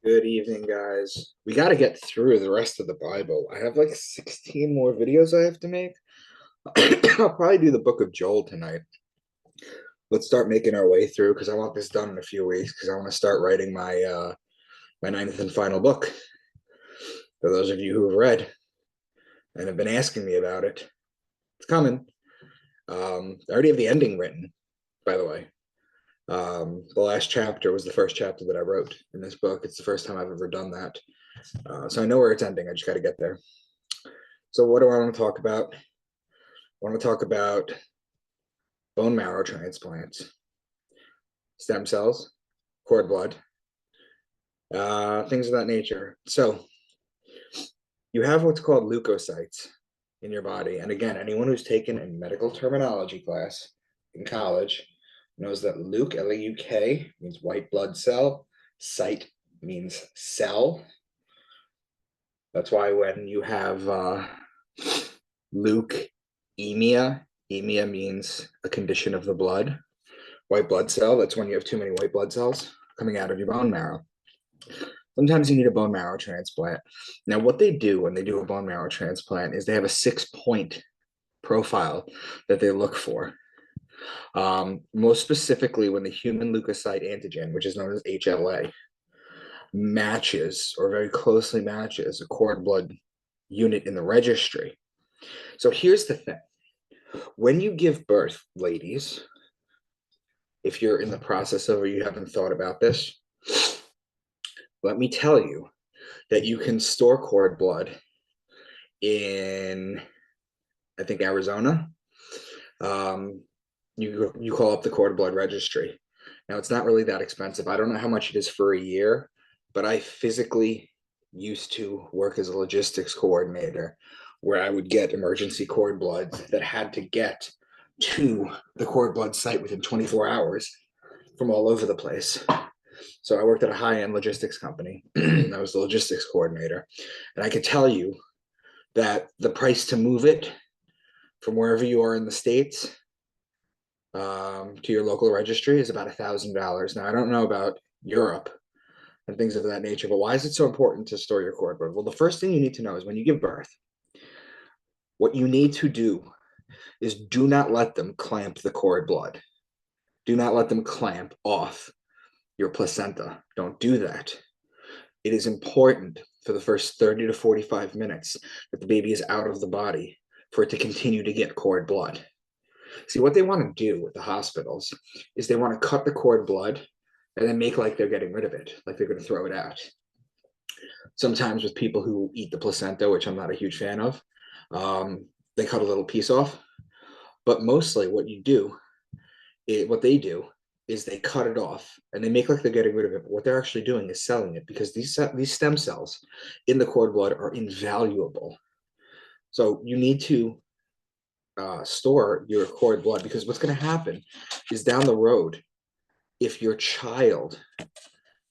Good evening, guys. We got to get through the rest of the Bible. I have like 16 more videos I have to make. I'll probably do the book of Joel tonight. Let's start making our way through because I want this done in a few weeks because I want to start writing my ninth and final book. For those of you who have read and have been asking me about it, it's coming. I already have the ending written, by the way. The last chapter was the first chapter that I wrote in this book. It's the first time I've ever done that. So I know where it's ending. I just got to get there. So what do I want to talk about? I want to talk about bone marrow transplants, stem cells, cord blood, things of that nature. So you have what's called leukocytes in your body. And again, anyone who's taken a medical terminology class in college knows that Leuk, L-E-U-K, means white blood cell. Cyte means cell. That's why when you have leukemia, emia means a condition of the blood. White blood cell, that's when you have too many white blood cells coming out of your bone marrow. Sometimes you need a bone marrow transplant. Now, what they do when they do a bone marrow transplant is they have a 6-point profile that they look for. Most specifically, when the human leukocyte antigen, which is known as HLA, matches or very closely matches a cord blood unit in the registry. So here's the thing. When you give birth, ladies, if you're in the process of or you haven't thought about this, let me tell you that you can store cord blood in, I think, Arizona. You call up the cord blood registry. Now, it's not really that expensive. I don't know how much it is for a year, but I physically used to work as a logistics coordinator where I would get emergency cord blood that had to get to the cord blood site within 24 hours from all over the place. So I worked at a high-end logistics company. I was the logistics coordinator. And I could tell you that the price to move it from wherever you are in the States to your local registry is about $1,000. Now, I don't know about Europe and things of that nature, but why is it so important to store your cord blood? Well, the first thing you need to know is when you give birth, what you need to do is do not let them clamp the cord blood. Do not let them clamp off your placenta. Don't do that. It is important for the first 30 to 45 minutes that the baby is out of the body for it to continue to get cord blood. See, what they want to do with the hospitals is they want to cut the cord blood and then make like they're getting rid of it, like they're going to throw it out. Sometimes with people who eat the placenta, which I'm not a huge fan of, they cut a little piece off. But mostly what they do is they cut it off and they make like they're getting rid of it. But what they're actually doing is selling it because these stem cells in the cord blood are invaluable. So you need to store your cord blood because what's going to happen is down the road, if your child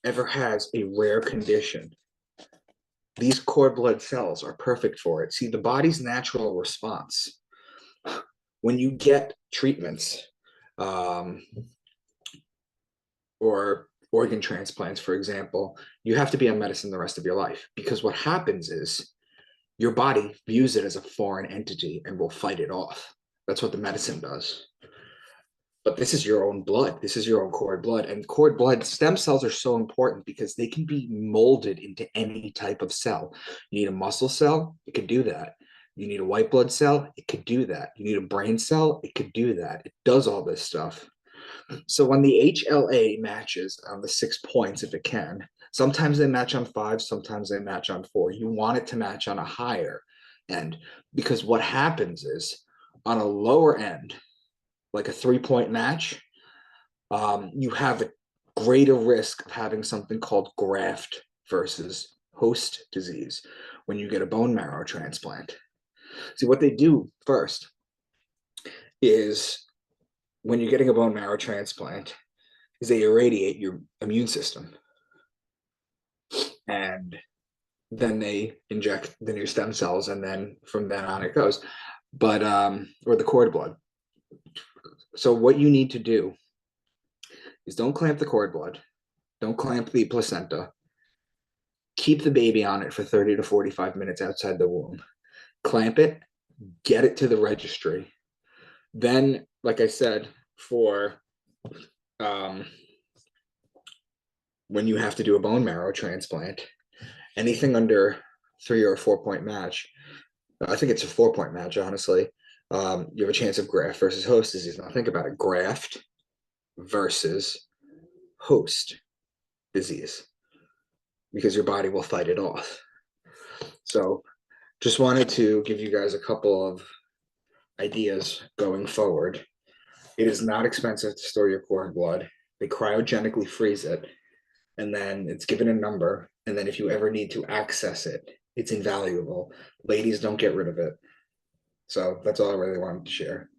ever has a rare condition, these cord blood cells are perfect for it. See, the body's natural response when you get treatments or organ transplants, for example, you have to be on medicine the rest of your life because what happens is your body views it as a foreign entity and will fight it off. That's what the medicine does. But this is your own blood. This is your own cord blood. And cord blood stem cells are so important because they can be molded into any type of cell. You need a muscle cell, it could do that. You need a white blood cell, it could do that. You need a brain cell, it could do that. It does all this stuff. So when the HLA matches on the 6 points, if it can, sometimes they match on 5, sometimes they match on 4. You want it to match on a higher end because what happens is on a lower end, like a 3-point match, you have a greater risk of having something called graft versus host disease when you get a bone marrow transplant. See, what they do first is when you're getting a bone marrow transplant is they irradiate your immune system and then they inject the new stem cells and then from then on it goes, but or the cord blood. So what you need to do is don't clamp the cord blood, don't clamp the placenta, keep the baby on it for 30 to 45 minutes outside the womb, clamp it, get it to the registry. Then, like I said, for um, when you have to do a bone marrow transplant, anything under 3 or 4 point match, I think it's a 4 point match, honestly. You have a chance of graft versus host disease. Now think about it, graft versus host disease, because your body will fight it off. So just wanted to give you guys a couple of ideas going forward. It is not expensive to store your cord blood. They cryogenically freeze it, and then it's given a number. And then if you ever need to access it, it's invaluable. Ladies, don't get rid of it. So that's all I really wanted to share.